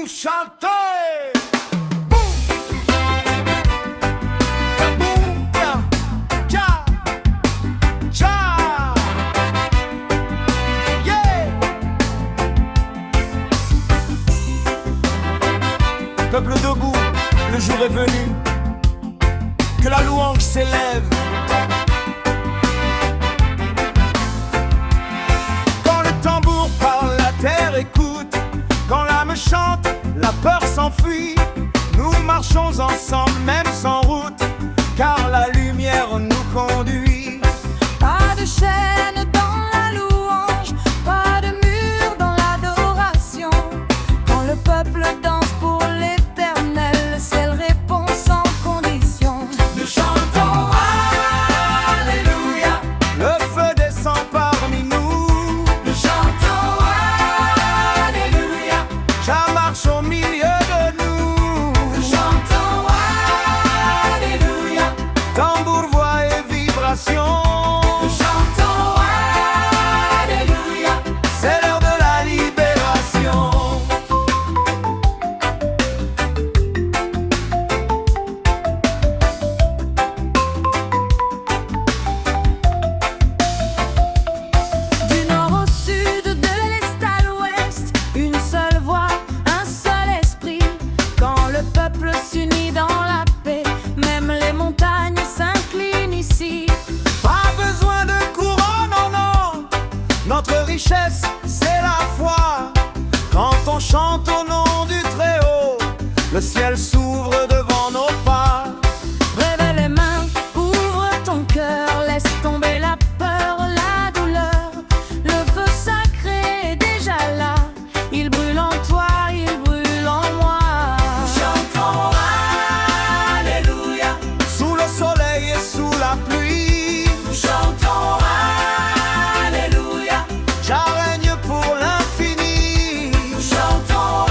nous chanter. Peuple debout, le jour est venu, que la louange s'élève. Quand le tambour parle, la terre écoute. Quand l'âme chante, la peur s'enfuit. Nous marchons ensemble, même sans route, car la lumière nous conduit. Pas de chaîne dans la louange, pas de mur dans l'adoration. Quand le peuple danse pour l'éternel, le ciel répond sans condition. Nous chantons Alléluia, le feu descend parmi nous. Nous chantons Alléluia, Jah marche au milieu de nous. nous chantons Alléluia, Tambour, voix et vibration. nous chantons Alléluia. C'est l'heure de la libération. Du nord au sud, de l'est à l'ouest, une seule voix, un seul esprit. Quand le peuple s'unit dans la paix, même les montagnes s'inclinent ici. Pas besoin de couronne, non, non. Notre richesse, c'est la foi. Quand on chante au nom du Très-Haut, le ciel s'ouvre devant nos pas. Révèle les mains, ouvre ton cœur, laisse tomber la peur, la douleur. Le feu sacré est déjà là, il brûle en toi, il brûle en moi. Chantons Alléluia, sous le soleil et sous la pluie. Chantons Alléluia, Jah règne pour l'infini. chantons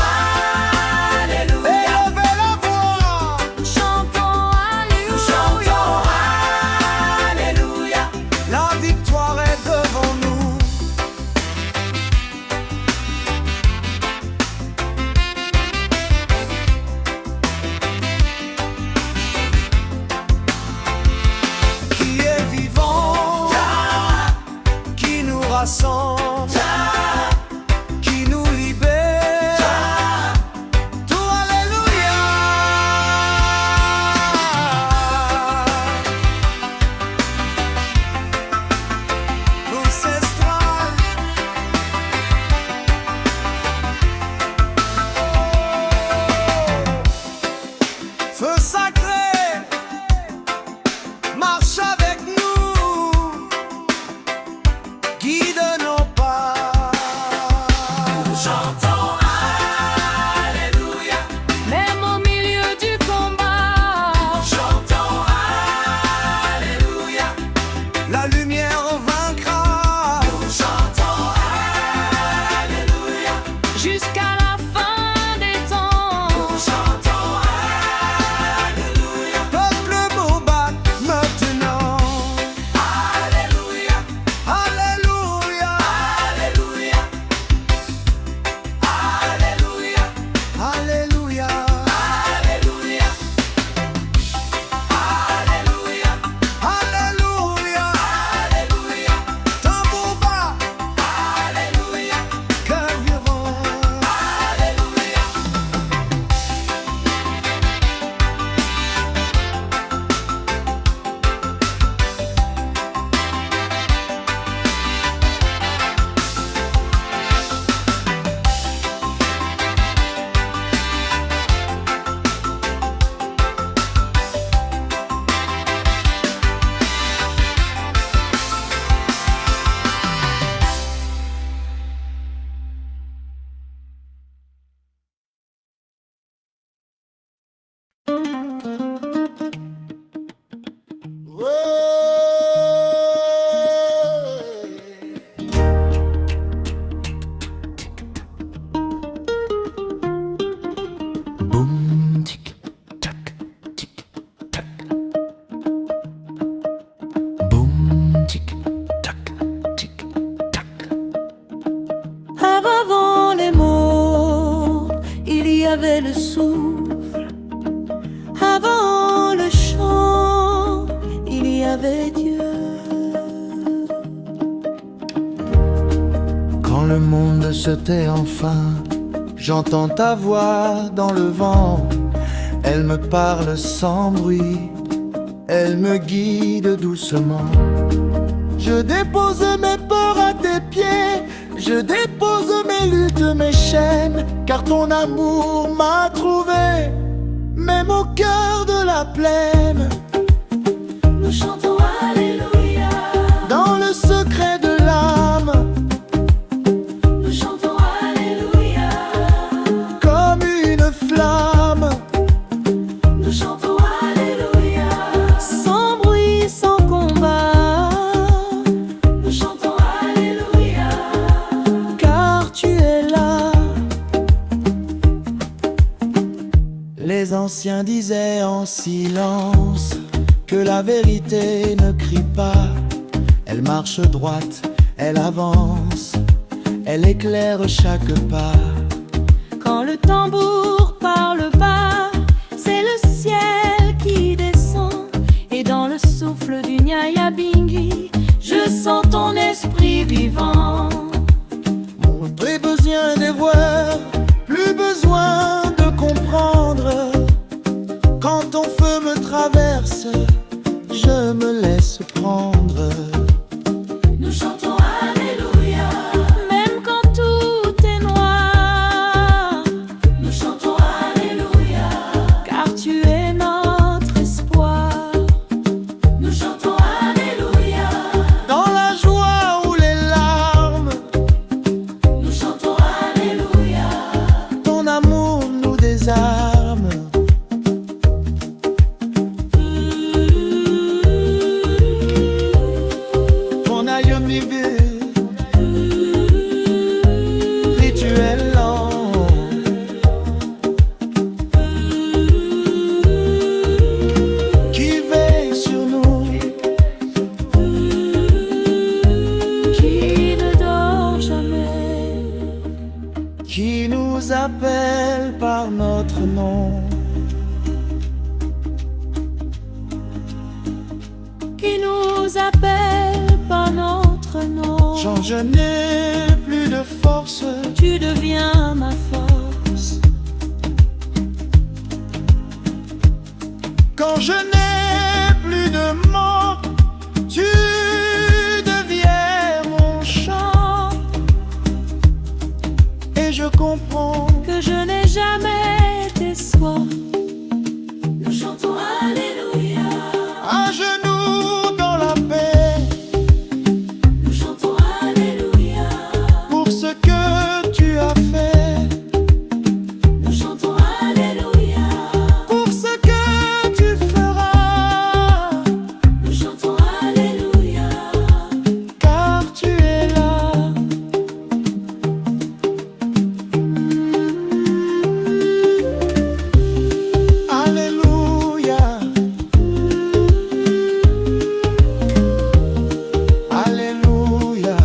Alléluia, Élevez la voix. chantons Alléluia, Alléluia, la victoire est devant nous. Qui est vivant, qui nous rassemble, qui nous libère. Tout Alléluia. Ancestral. Feu sacré, marche avec nous, guide nos souffle. Avant le chant, il y avait Dieu. Quand le monde se tait enfin, j'entends ta voix dans le vent. Elle me parle sans bruit, elle me guide doucement. Je dépose mes peurs à tes pieds, je dépose mes luttes, mes chaînes, car ton amour m'a trouvé, même au cœur de la plaine. Nous chantons Alléluia. Dans le secret de l'âme, Nous chantons Alléluia. comme une flamme. Nous chantons Alléluia. Sans bruit, sans combat. Nous chantons Alléluia. Car tu es là. Les anciens disaient en silence que la vérité ne crie pas. Elle marche droite, elle avance, elle éclaire chaque pas. Quand le tambour parle bas, c'est le ciel qui descend. Et dans le souffle du Nyayabingi, je sens ton esprit vivant. Mon besoin de voir, plus besoin de comprendre. Quand ton feu me traverse, je me laisse prendre. Nous chantons Alléluia. Même quand tout est noir. Nous chantons Alléluia. Car tu es notre espoir. Nous chantons Alléluia. Dans la joie ou les larmes, Nous chantons Alléluia. ton amour nous désarme. Ton aïe vivait, rituel lent, qui veille sur nous, Qui ne dort jamais. qui nous appelle par notre nom. Qui nous appelle par notre nom. Quand je n'ai plus de force, Tu deviens ma force. quand je n'ai plus de mots, tu deviens mon chant. Et je comprends Que je n'ai jamais déçois. Nous chantons Alléluia. à genoux dans la paix Nous chantons Alléluia. pour ce que tu as fait, Nous chantons Alléluia. pour ce que tu feras, Nous chantons Alléluia. car tu es là. Alléluia. Alléluia.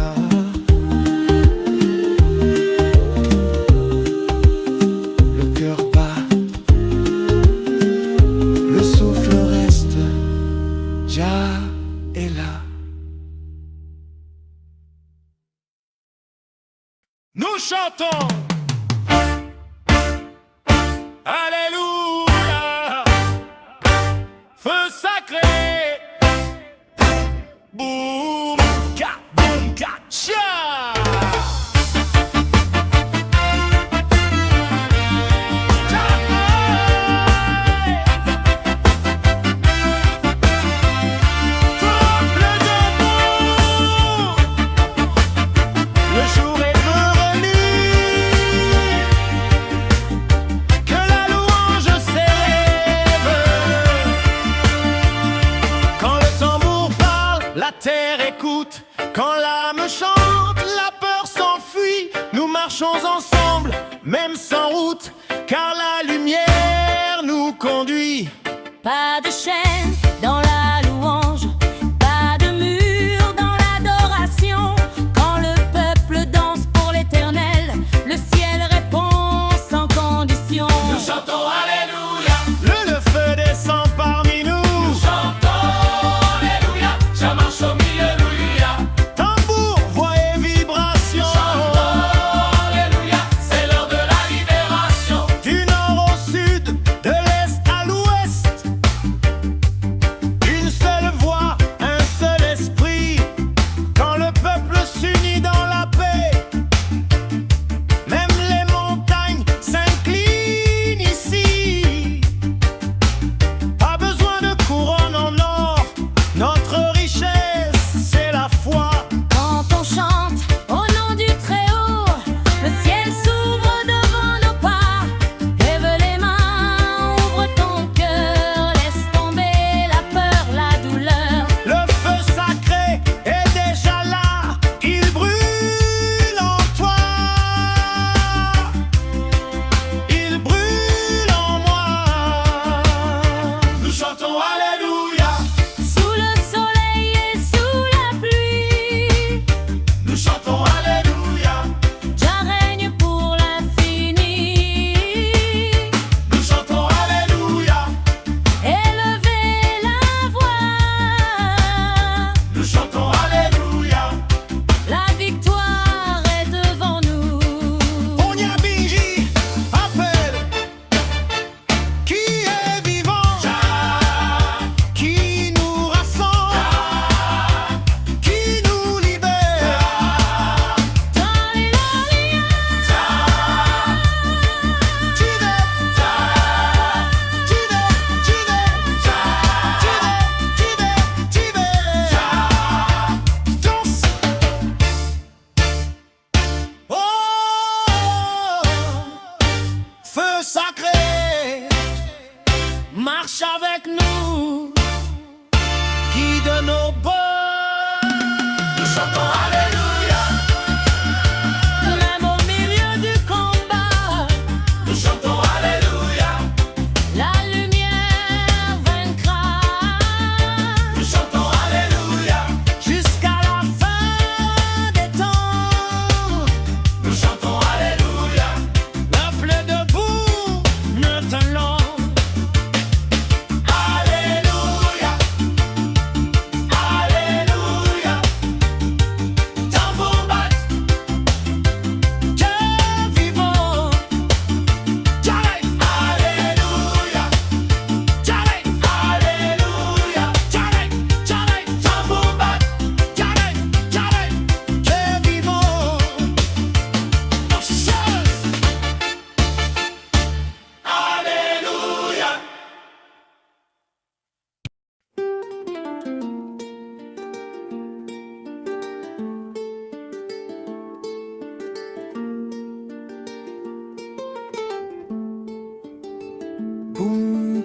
Le cœur bat, le souffle reste, Jah est là. Nous chantons Alléluia, feu sacré, boum ka tcha. Peuple debout, le jour est revenu, que la louange s'élève. Quand le tambour parle, la terre écoute. Quand l'âme chante, la peur s'enfuit. Nous marchons ensemble, même sans route, car la lumière nous conduit. Pas de chaîne dans la louange, pas de mur dans l'adoration. Quand le peuple danse pour l'éternel, le ciel répond sans condition. Nous chantons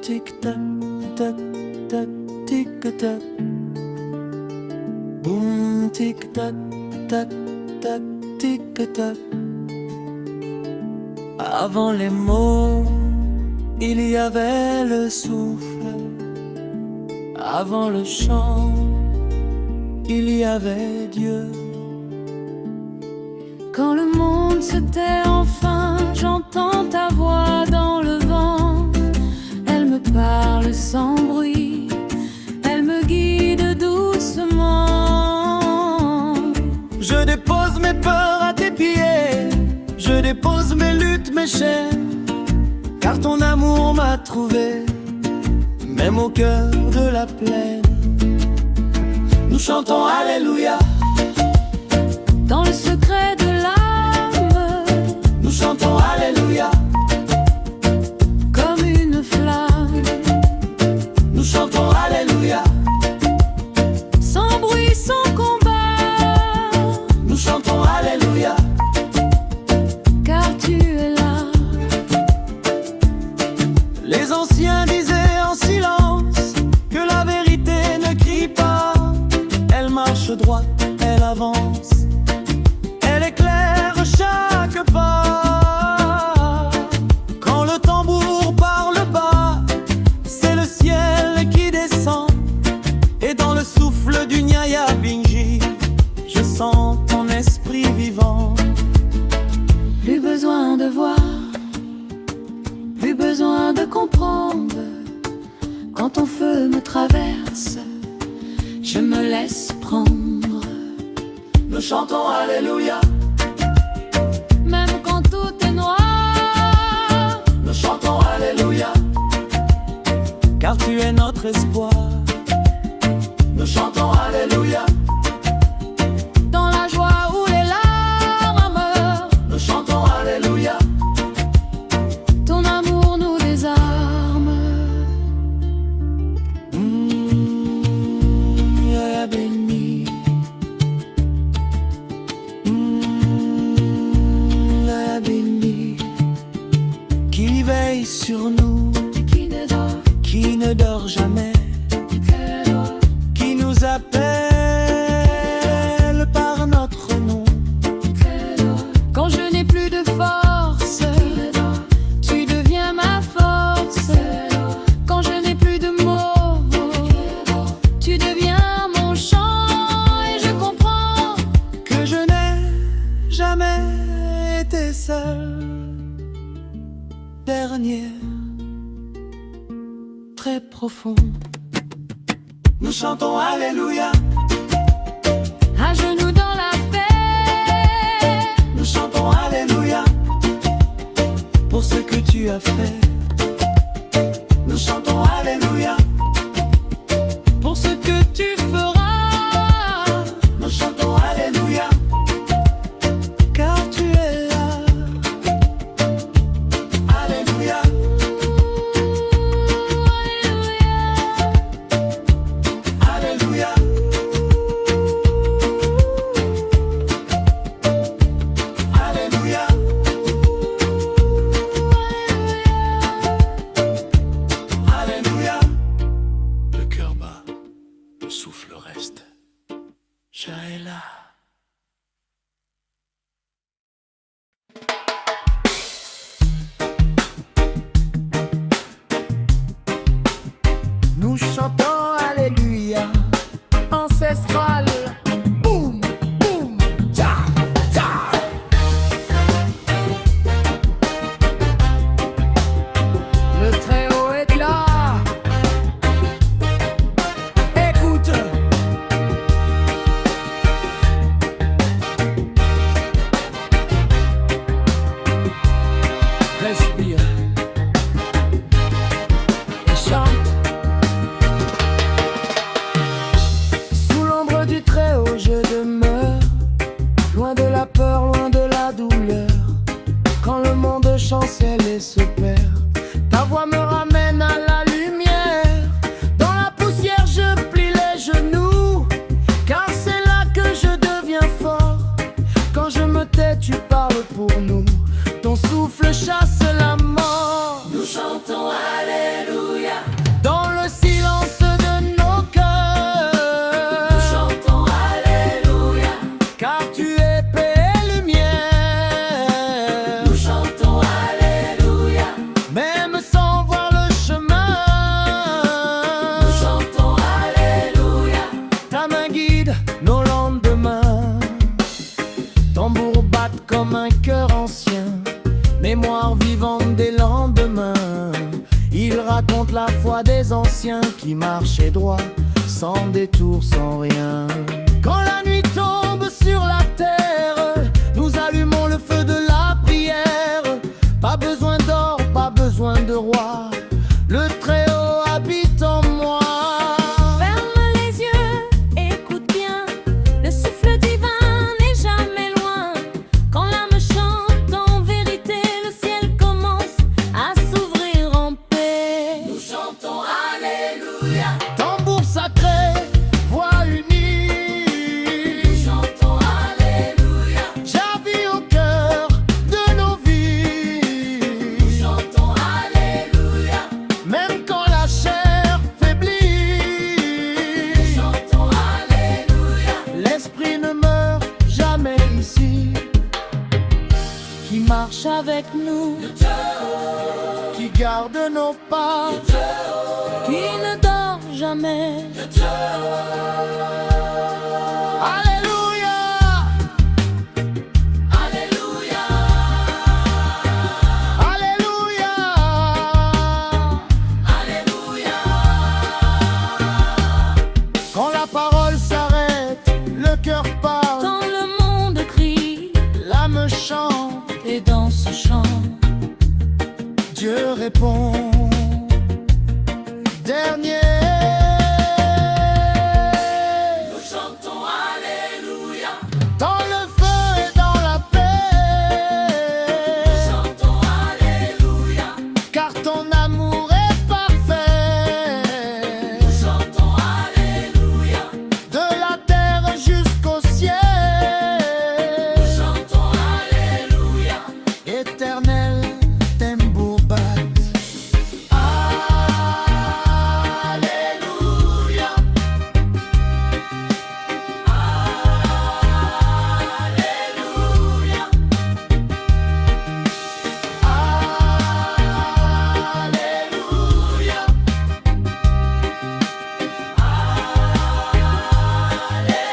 tic-tac, tac, tac, tic-tac. Boum, tic-tac, tac, tac, tic-tac. Avant les mots, il y avait le souffle. Avant le chant, il y avait Dieu. Quand le monde se tait enfin, j'entends ta voix dans le vent. Elle me parle sans bruit, elle me guide doucement. Je dépose mes peurs à tes pieds, je dépose mes luttes, mes chaînes, car ton amour m'a trouvé, même au cœur de la plaine. Nous chantons Alléluia dans le secret de l'âme. Nous chantons Alléluia comme une flamme. Nous chantons Alléluia sans bruit, sans combat. Nous chantons Alléluia car tu es là. Les anciens disaient en silence que la vérité ne crie pas. Elle marche droite, elle avance, elle éclaire chaque pas. Quand le tambour parle bas, c'est le ciel qui descend. Et dans le souffle du Nyaya Binji, je sens ton esprit vivant. Plus besoin de voir, plus besoin de comprendre. Quand ton feu me traverse, je me laisse prendre. Nous chantons Alléluia même quand tout est noir. Nous chantons Alléluia car tu es notre espoir. Nous chantons Alléluia dans la joie ou les larmes. Nous chantons Alléluia ton amour nous désarme. Yaya béni, Yaya béni, qui veille sur nous, qui ne dort jamais, qui nous appelle par notre nom. Quand je n'ai plus de force, tu deviens ma force. Quand je n'ai plus de mots, tu deviens mon chant. Et je comprends Que je n'ai jamais été seul. Dernier, très profond. Nous chantons Alléluia à genoux dans la paix. Nous chantons Alléluia pour ce que tu as fait. Nous chantons Alléluia Pour ce que tu feras. Nous chantons Alléluia car tu es là. Alléluia Alléluia Alléluia Alléluia. Le cœur bat, le souffle reste. Jaëla. Nous chantons Alléluia ancestral. Boum, boum, ta, ta. Le Très-Haut est là. Écoute, la foi des anciens qui marchaient droit, sans détour, sans rien. Quand la nuit tombe sur la terre, nous allumons le feu de la prière. Pas besoin d'or, pas besoin de roi, le Très-Haut habite en moi. Ferme les yeux, écoute bien, le souffle divin n'est jamais loin. Quand l'âme chante en vérité, le ciel commence à s'ouvrir en paix. Nous chantons Alléluia. Tambour sacré, voix unie. Nous chantons Alléluia. Javis au cœur de nos vies. Nous chantons Alléluia. Même quand la chair faiblit, Nous chantons Alléluia. l'esprit ne meurt jamais ici. Qui marche avec nous, qui garde nos pas, Qui ne dort jamais. Alléluia. Alléluia. Alléluia. Alléluia. Quand la parole s'arrête, le cœur parle, Quand le monde crie l'âme chante, et dans ce chant, Dieu répond. Dernier. nous chantons Alléluia. Dans le feu et dans la paix, Chantons Alléluia. car ton amour est parfait. Chantons Alléluia. De la terre jusqu'au ciel, Chantons Alléluia. éternel tambour bat. Alléluia. Alléluia.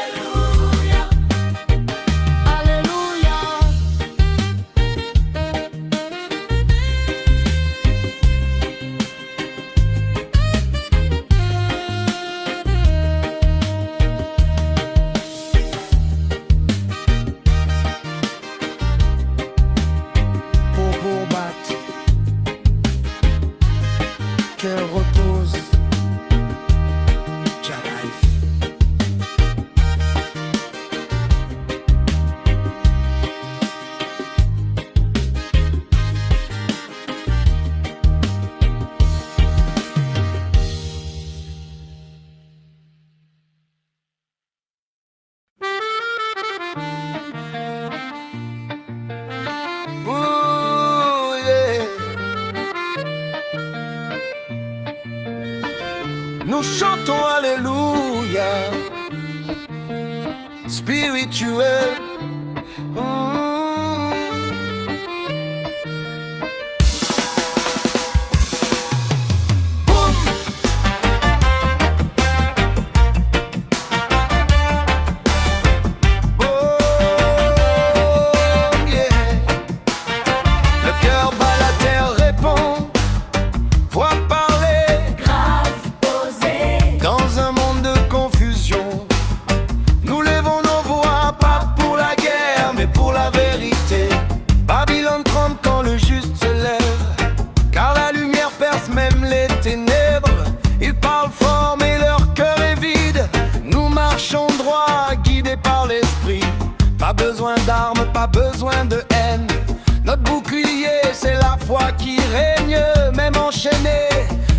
Alléluia. Alléluia. Alléluia. Tambour bat, cœur repose. Jalife. Ooh, yeah. Nous chantons Alléluia, spirituel. Boum. Boum, yeah. Le cœur bat, la terre répond. Voix parler Grave posé. dans un monde de confusion. Nous levons nos voix, pas pour la guerre, mais pour la vérité. Babylone tremble quand le juste se lève, car la lumière perce même les ténèbres. Ils parlent fort, mais leur cœur est vide. Nous marchons droit, guidés par l'esprit. Pas besoin d'armes, pas besoin de haine. Notre bouclier, c'est la foi qui règne. Même enchaînés,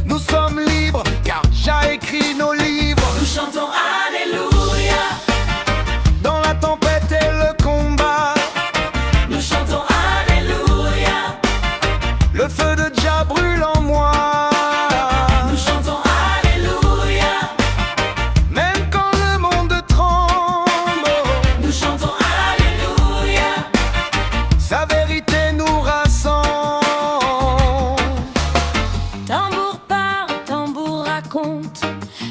nous sommes libres, car Jah écrit nos livres. Nous chantons Alléluia. Dans la tempête et le combat, Nous chantons Alléluia. le feu de Jah brûle en moi. Nous chantons Alléluia. Même quand le monde tremble, Nous chantons Alléluia. sa vérité nous rassemble. Tambour parle, tambour raconte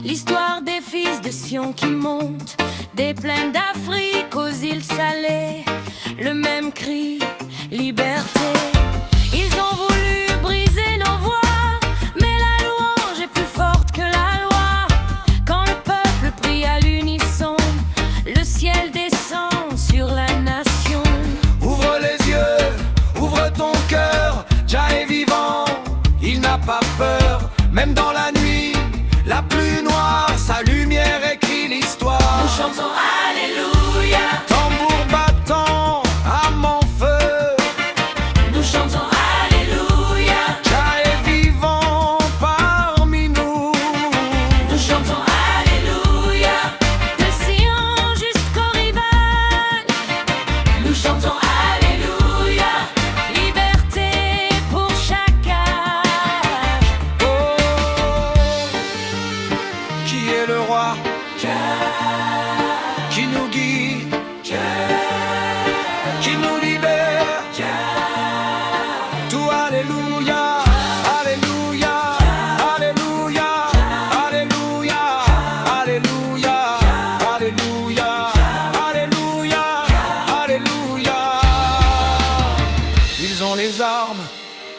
l'histoire des fils de Sion qui montent des plaines d'Afrique aux îles salées. Le même cri, liberté. Ils ont voulu briser nos voix, mais la louange Même dans la nuit la plus noire, sa lumière écrit l'histoire. Nous chantons Alléluia. Tambour battant à mon feu, Nous chantons Alléluia. Jah est vivant parmi nous. Nous chantons Alléluia. De Sion jusqu'au rivage. Nous chantons Alléluia. Liberté pour chacun. Oh, qui est le roi? Qui nous guide? Qui nous libère? Tout Alléluia, Alléluia, Alléluia, Alléluia, Alléluia, Alléluia, Alléluia, Alléluia. Ils ont les armes,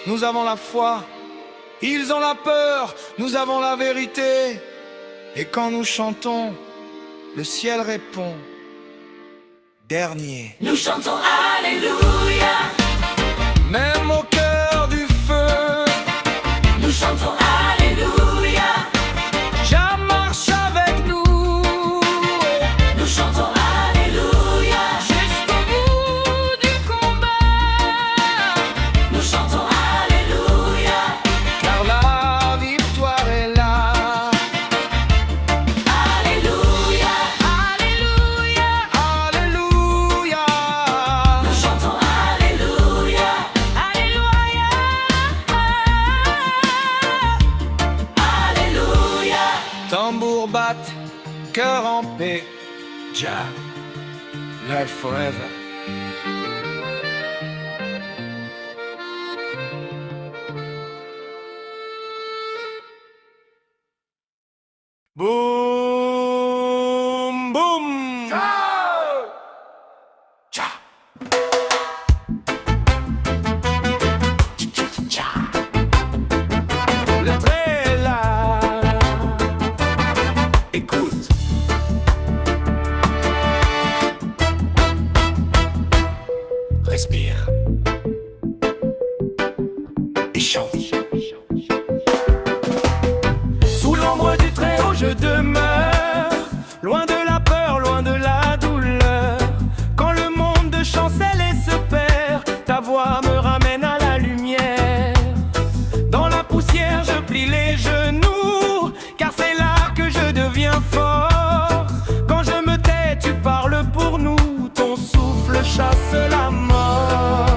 nous avons la foi. Ils ont la peur, nous avons la vérité. Et quand nous chantons, le ciel répond: dernier. Nous chantons Alléluia. Même au cœur du feu, Nous chantons Alléluia. Jah marche avec nous. Nous chantons Alléluia. Jusqu'au bout du combat. Nous chantons Alléluia. Car la victoire est là. Alléluia. Alléluia. Alléluia. Nous chantons Alléluia. Alléluia. Alléluia. Tambour batte, cœur en paix. Jah, life forever. Boum, boum. Jah. Le trait est là. Écoute. Respire. Et chante. Sous l'ombre du Très-Haut je demeure, loin de la peur, loin de la douleur. Quand le monde chancelle et se perd, ta voix me ramène à la lumière. Dans la poussière je plie les genoux, car c'est là que je deviens fort. Quand je me tais, tu parles pour nous, ton souffle chasse la mort.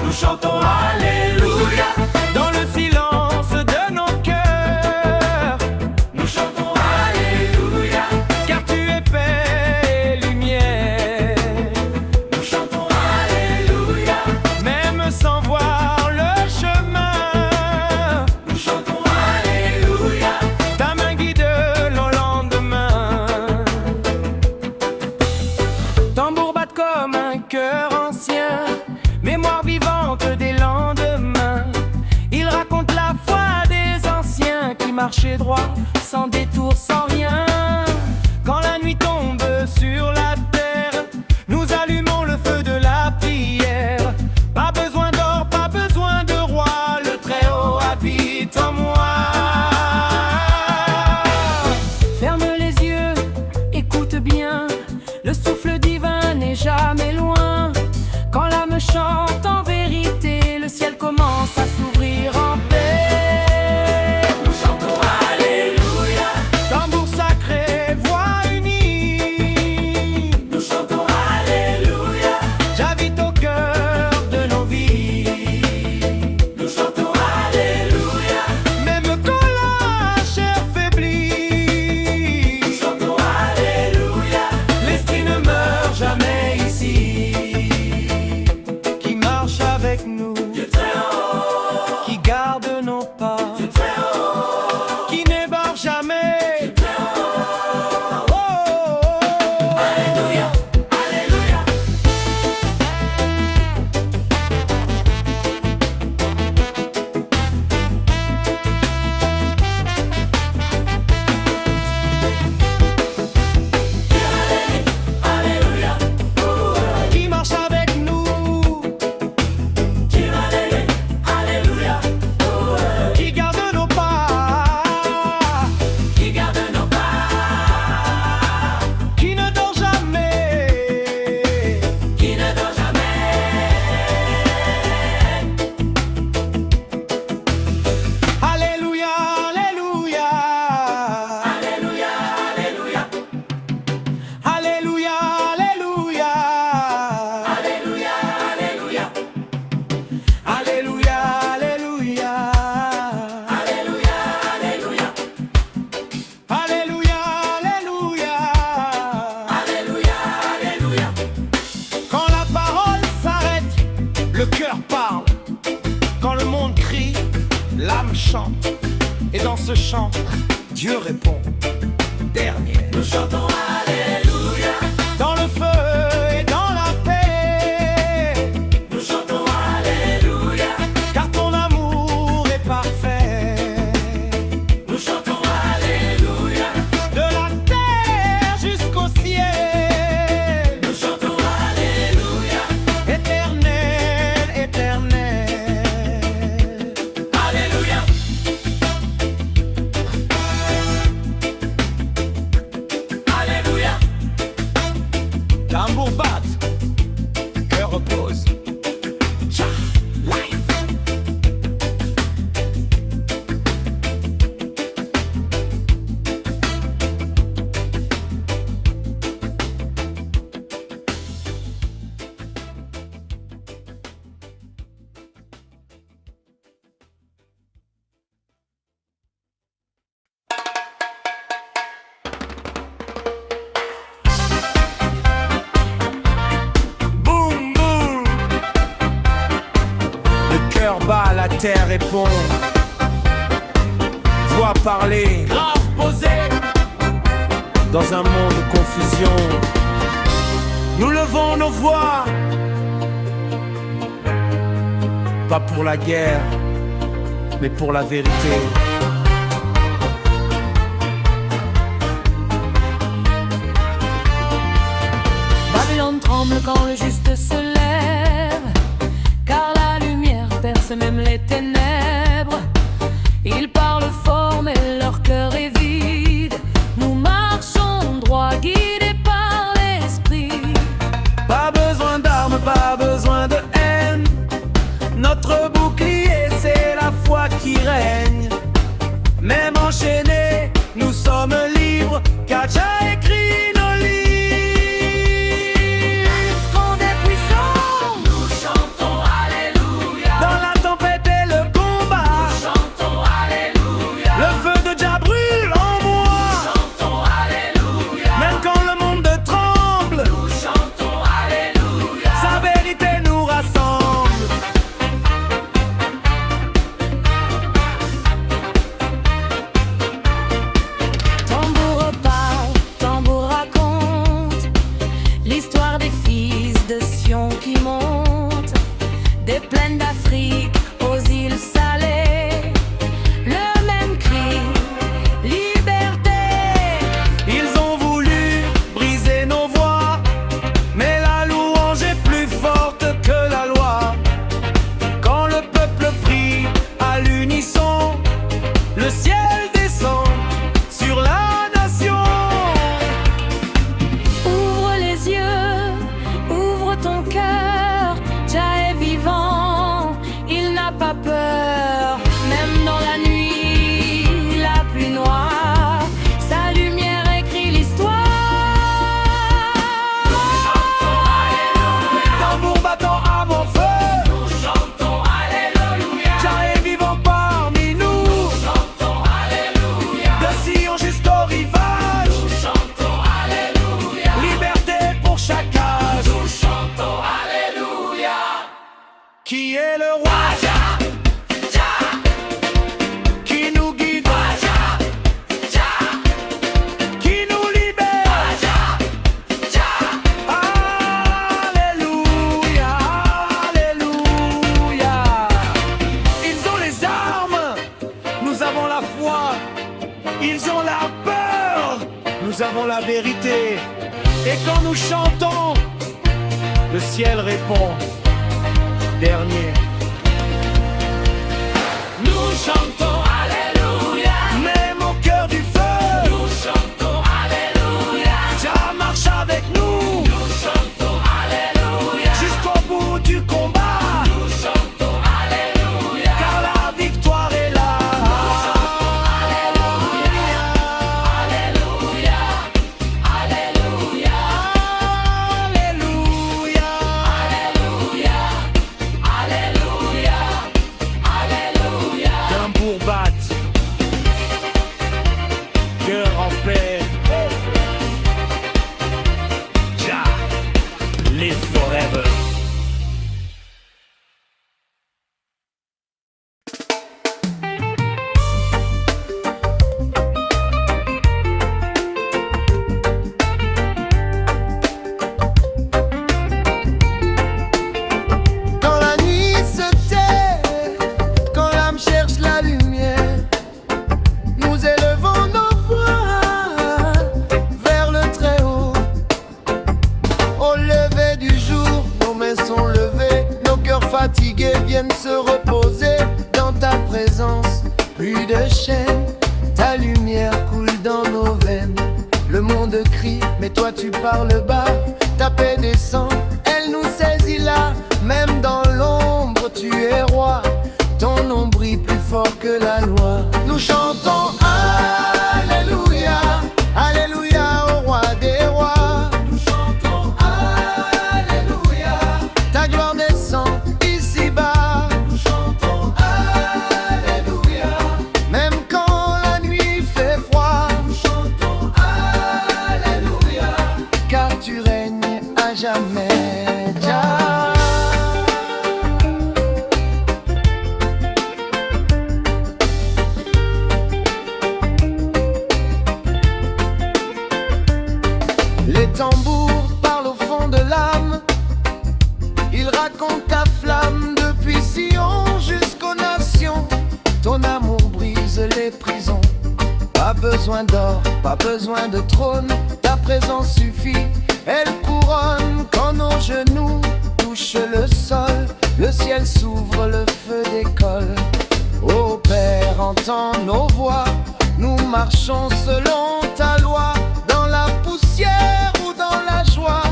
Nous chantons Alléluia dans le silence de nos cœurs. Nous chantons Alléluia, car tu es paix et lumière. Nous chantons Alléluia, même sans voir le chemin. Nous chantons Alléluia, ta main guide le lendemain. Tambour batte comme un cœur ancien, mémoire vivante des lendemains. Il raconte la foi des anciens qui marchaient droit, sans détour, sans rien. Quand la nuit tombe sur la terre, nous allumons le feu de la prière. Pas besoin d'or, pas besoin de roi, le Très-Haut habite en moi. Ferme les yeux, écoute bien, le souffle divin n'est jamais loin. Quand l'âme chante en vérité, le ciel commence à s'ouvrir en paix. Nous chantons Alléluia, tambour sacré, voix unie. Nous chantons Alléluia, j'habite au cœur de nos vies. Nous chantons Alléluia, même quand la chair faiblit. Nous chantons Alléluia, l'esprit ne meurt jamais ici. Qui chant, Dieu répond. Dernier. Nous chantons Alléluia. Dans le feu et dans la paix, Nous chantons Alléluia. car ton amour est parfait. Nous chantons Alléluia. De la terre jusqu'au ciel, Nous chantons Alléluia. éternel, éternel. Alléluia. Alléluia. Tambour batte, cœur repose. Tcha, live. Boum, boum. Le cœur bat, la terre répond. Voix parler, Grave posé. dans un monde de confusion. Nous levons nos voix, pas pour la guerre, mais pour la vérité. Babylone tremble quand le juste se lève, car la lumière perce même les ténèbres. Ils parlent fort mais leur cœur est vide. Nous marchons droit guidés par l'esprit. Pas besoin d'armes, pas besoin de haine. Notre bouclier, c'est la foi qui règne. Même enchaînés, nous sommes libres, car Jah a écrit nos livres. Qu'on est puissants, Nous chantons Alléluia. Dans la tempête et le combat, Chantons Alléluia. le feu de Jah brûle en moi. Chantons Alléluia. Même quand le monde tremble, Nous chantons Alléluia. sa vérité nous rassemble. tambour parle, tambour raconte l'histoire des fils de Sion qui montent des plaines d'Afrique aux îles salées. Le même cri, liberté. Ils ont voulu briser nos voix, mais la louange est plus forte que la loi. Quand le peuple prie à l'unisson, le ciel descend sur la nation. Ouvre les yeux, ouvre ton cœur. Jah est vivant, il n'a pas peur. Même dans la nuit la plus noire, sa lumière écrit l'histoire. Tambour battant à mon feu, Nous chantons Alléluia. Jah est vivant parmi nous. Chantons Alléluia. De Sion jusqu'au rivage, Nous chantons Alléluia. liberté pour chaque âge. Nous chantons Alléluia. Qui est le roi Jah, Jah, qui nous guide, Jah, Jah, qui nous libère. Jah, Jah. Alléluia, Alléluia. Ils ont les armes, nous avons la foi. Ils ont la peur, nous avons la vérité. Et quand nous chantons, le ciel répond. Dernier. Nous chantons Alléluia. Même au cœur du feu, Nous chantons Alléluia. Jah marche avec nous. Nous chantons Alléluia. Jusqu'au bout du combat, Nous chantons Alléluia. car la victoire est là. Alléluia. Alléluia. Alléluia. Alléluia. Alléluia. Alléluia. Tambour batte, cœur en paix. Jah, live forever. mains sont levées, nos cœurs fatigués viennent se reposer dans ta présence. Plus de chaînes, ta lumière coule dans nos veines. Le monde crie, mais toi tu parles bas. Ta paix descend, elle nous saisit là. Même dans l'ombre, tu es roi. Ton nom brille plus fort que la loi. Nous chantons Alléluia, Alléluia au roi des rois. Nous chantons Alléluia, ta gloire descend ici-bas. Nous chantons Alléluia, même quand la nuit fait froid. Nous chantons Alléluia, car tu règnes à jamais. Jah. Les tambours parlent au fond de l'âme. Ils racontent ta flamme depuis Sion jusqu'aux nations. Ton amour brise les prisons. Pas besoin d'or, pas besoin de trône. Ta présence suffit, elle couronne. Quand nos genoux touchent le sol, le ciel s'ouvre, le feu décolle. Ô Père, entends nos voix. Nous marchons selon ta loi. Dans la poussière ou dans la joie,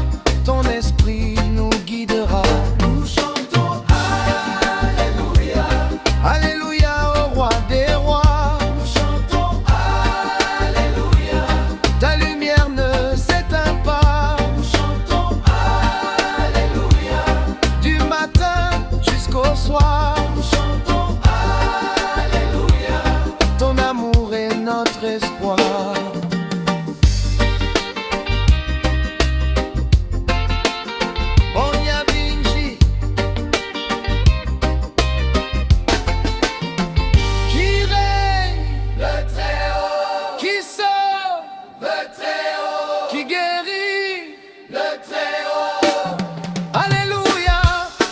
ton esprit nous guidera. Nous chantons Alléluia, Alléluia au roi des rois. Nous chantons Alléluia, ta lumière ne s'éteint pas. Nous chantons Alléluia, du matin jusqu'au soir. Nous chantons Alléluia, ton amour est notre espoir. Qui guérit le Très-Haut. Alléluia,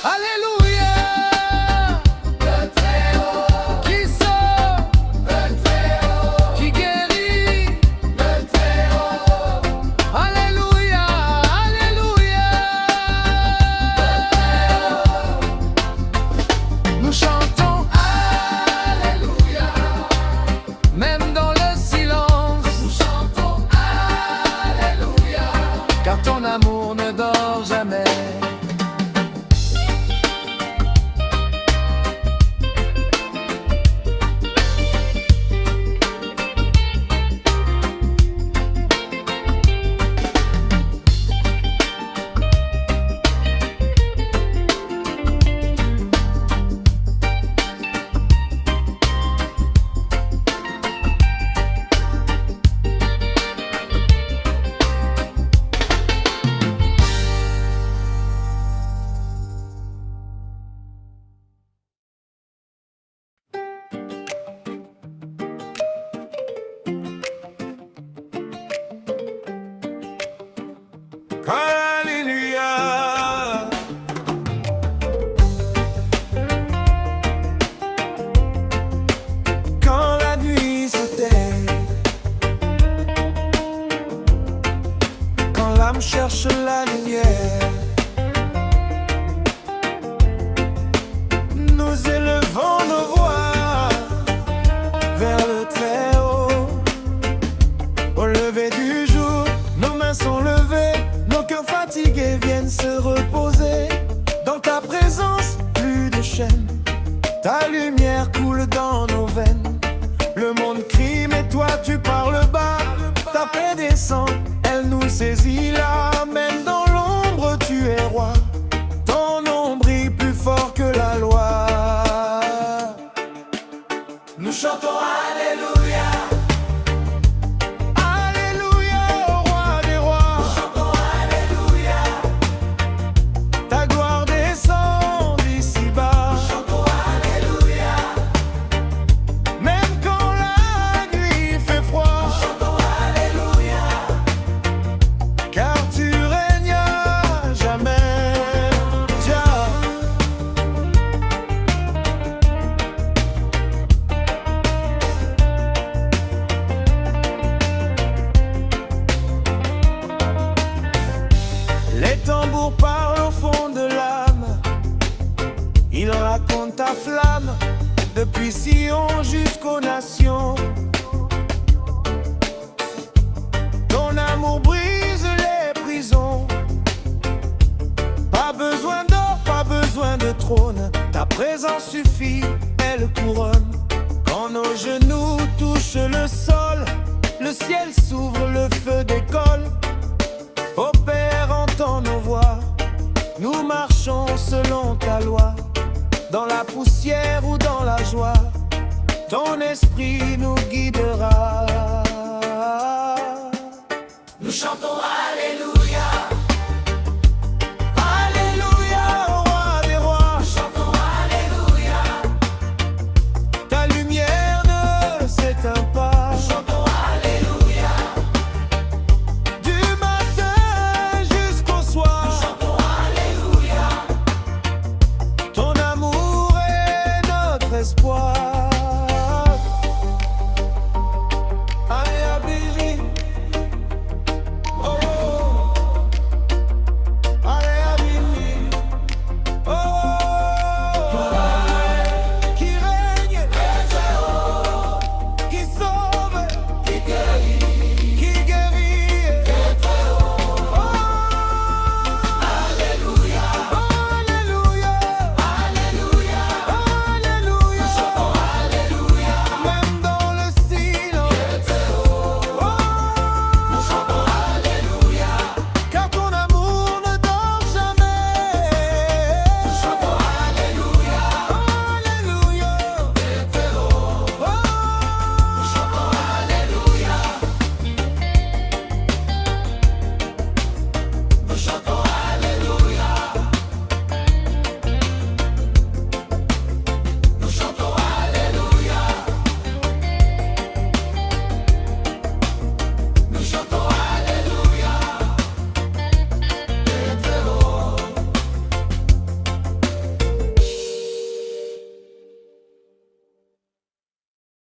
Alléluia, le Très-Haut. Qui sauve le Très-Haut. Qui guérit le Très-Haut. Alléluia, Alléluia, le Très-Haut. Nous chantons Alléluia, même dans le silence. Car ton amour ne dort jamais. Alléluia. Quand la nuit se tait, quand l'âme cherche la lumière, nous élevons nos voix vers le Très-Haut. Au lever du jour, nos mains sont levées. Nos cœurs fatigués viennent se reposer. Dans ta présence, plus de chaînes. Ta lumière coule dans nos veines. Le monde crie, mais toi tu parles bas. Ta paix descend, elle nous saisit là. Même dans l'ombre, tu es roi. Ton nom brille plus fort que la loi. Nous chantons Alléluia. Les tambours parlent au fond de l'âme. Il raconte ta flamme, depuis Sion jusqu'aux nations. Ton amour brise les prisons. Pas besoin d'or, pas besoin de trône. Ta présence suffit, elle couronne. Quand nos genoux touchent le sol, le ciel s'ouvre, le feu décolle. Ô Père, entends nos voix. Nous marchons selon ta loi. Dans la poussière ou dans la joie, ton esprit nous guidera. Nous chantons Alléluia.